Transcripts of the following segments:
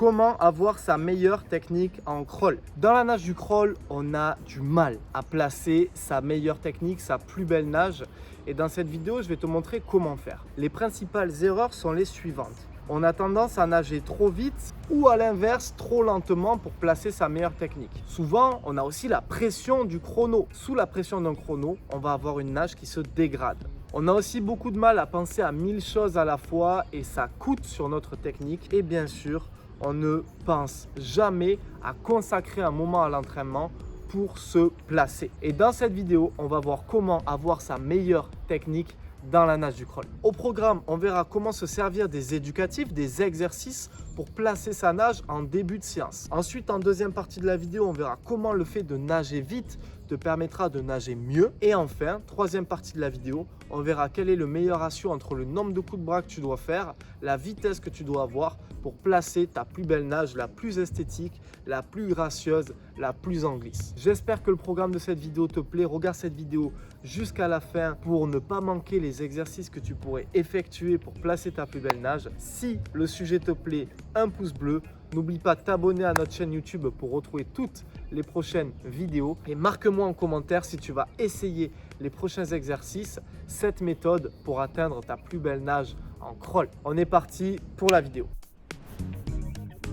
Comment avoir sa meilleure technique en crawl? Dans la nage du crawl, on a du mal à placer sa meilleure technique, sa plus belle nage. Et dans cette vidéo, je vais te montrer comment faire. Les principales erreurs sont les suivantes. On a tendance à nager trop vite ou à l'inverse trop lentement pour placer sa meilleure technique. Souvent, on a aussi la pression du chrono. Sous la pression d'un chrono, on va avoir une nage qui se dégrade. On a aussi beaucoup de mal à penser à 1000 choses à la fois et ça coûte sur notre technique. Et bien sûr, on ne pense jamais à consacrer un moment à l'entraînement pour se placer. Et dans cette vidéo, on va voir comment avoir sa meilleure technique dans la nage du crawl. Au programme, on verra comment se servir des éducatifs, des exercices pour placer sa nage en début de séance. Ensuite, en deuxième partie de la vidéo, on verra comment le fait de nager vite te permettra de nager mieux. Et enfin, troisième partie de la vidéo, on verra quel est le meilleur ratio entre le nombre de coups de bras que tu dois faire, la vitesse que tu dois avoir pour placer ta plus belle nage, la plus esthétique, la plus gracieuse, la plus en glisse. J'espère que le programme de cette vidéo te plaît. Regarde cette vidéo jusqu'à la fin pour ne pas manquer les exercices que tu pourrais effectuer pour placer ta plus belle nage. Si le sujet te plaît, un pouce bleu. N'oublie pas de t'abonner à notre chaîne YouTube pour retrouver toutes les prochaines vidéos. Et marque-moi en commentaire si tu vas essayer les prochains exercices, cette méthode pour atteindre ta plus belle nage en crawl. On est parti pour la vidéo.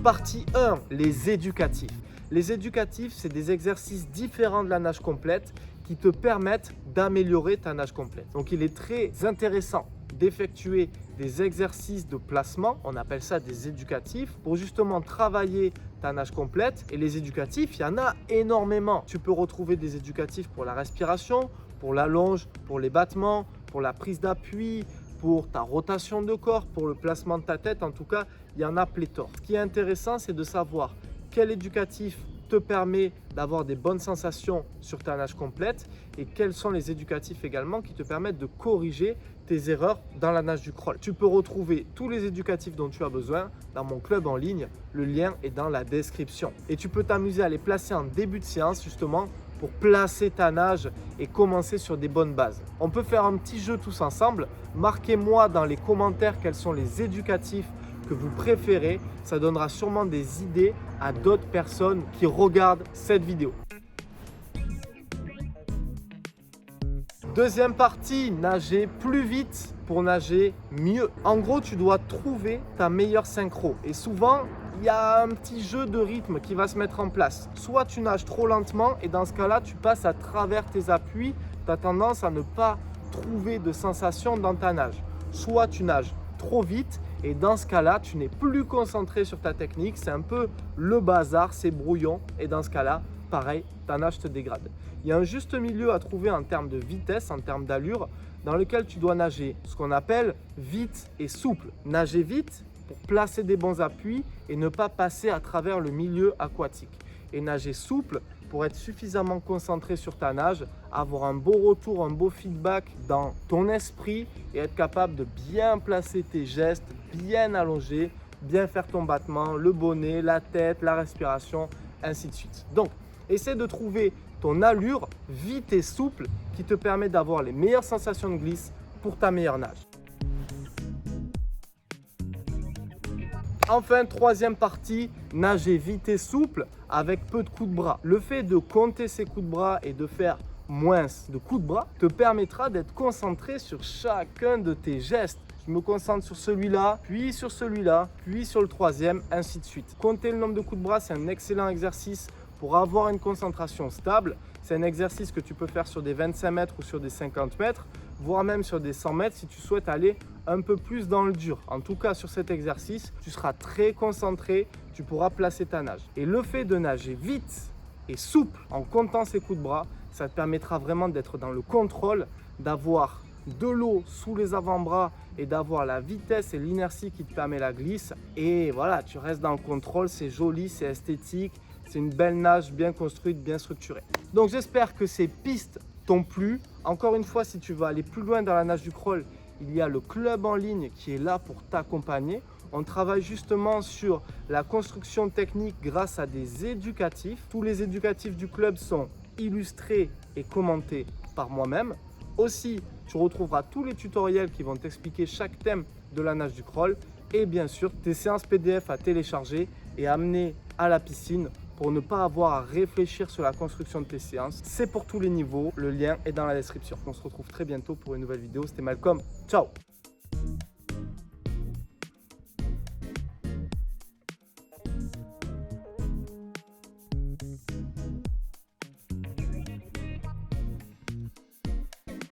Partie 1, les éducatifs. Les éducatifs, c'est des exercices différents de la nage complète qui te permettent d'améliorer ta nage complète. Donc, il est très intéressant d'effectuer des exercices de placement, on appelle ça des éducatifs, pour justement travailler ta nage complète. Et les éducatifs, il y en a énormément. Tu peux retrouver des éducatifs pour la respiration, pour la longe, pour les battements, pour la prise d'appui, pour ta rotation de corps, pour le placement de ta tête. En tout cas, il y en a pléthore. Ce qui est intéressant, c'est de savoir quel éducatif te permet d'avoir des bonnes sensations sur ta nage complète et quels sont les éducatifs également qui te permettent de corriger tes erreurs dans la nage du crawl. Tu peux retrouver tous les éducatifs dont tu as besoin dans mon club en ligne. Le lien est dans la description. Et tu peux t'amuser à les placer en début de séance justement pour placer ta nage et commencer sur des bonnes bases. On peut faire un petit jeu tous ensemble. Marquez-moi dans les commentaires quels sont les éducatifs que vous préférez. Ça donnera sûrement des idées à d'autres personnes qui regardent cette vidéo. Deuxième partie, nager plus vite pour nager mieux. En gros, tu dois trouver ta meilleure synchro. Et souvent, il y a un petit jeu de rythme qui va se mettre en place. Soit tu nages trop lentement et dans ce cas-là, tu passes à travers tes appuis. Tu as tendance à ne pas trouver de sensation dans ta nage. Soit tu nages trop vite et dans ce cas-là, tu n'es plus concentré sur ta technique. C'est un peu le bazar, c'est brouillon. Et dans ce cas-là, pareil, ta nage te dégrade. Il y a un juste milieu à trouver en termes de vitesse, en termes d'allure, dans lequel tu dois nager ce qu'on appelle vite et souple. Nager vite pour placer des bons appuis et ne pas passer à travers le milieu aquatique. Et nager souple pour être suffisamment concentré sur ta nage, avoir un beau retour, un beau feedback dans ton esprit et être capable de bien placer tes gestes, bien allonger, bien faire ton battement, le bonnet, la tête, la respiration, ainsi de suite. Donc, essaie de trouver ton allure vite et souple qui te permet d'avoir les meilleures sensations de glisse pour ta meilleure nage. Enfin, troisième partie, nager vite et souple avec peu de coups de bras. Le fait de compter ses coups de bras et de faire moins de coups de bras te permettra d'être concentré sur chacun de tes gestes. Je me concentre sur celui-là, puis sur celui-là, puis sur le troisième, ainsi de suite. Compter le nombre de coups de bras, c'est un excellent exercice pour avoir une concentration stable. C'est un exercice que tu peux faire sur des 25 mètres ou sur des 50 mètres, voire même sur des 100 mètres si tu souhaites aller un peu plus dans le dur. En tout cas, sur cet exercice, tu seras très concentré, tu pourras placer ta nage. Et le fait de nager vite et souple en comptant ses coups de bras, ça te permettra vraiment d'être dans le contrôle, d'avoir de l'eau sous les avant-bras et d'avoir la vitesse et l'inertie qui te permet la glisse. Et voilà, tu restes dans le contrôle, c'est joli, c'est esthétique. C'est une belle nage bien construite, bien structurée. Donc j'espère que ces pistes t'ont plu. Encore une fois, si tu veux aller plus loin dans la nage du crawl, il y a le club en ligne qui est là pour t'accompagner. On travaille justement sur la construction technique grâce à des éducatifs. Tous les éducatifs du club sont illustrés et commentés par moi-même. Aussi, tu retrouveras tous les tutoriels qui vont t'expliquer chaque thème de la nage du crawl et bien sûr tes séances PDF à télécharger et amener à la piscine pour ne pas avoir à réfléchir sur la construction de tes séances. C'est pour tous les niveaux, le lien est dans la description. On se retrouve très bientôt pour une nouvelle vidéo. C'était Malcolm, ciao!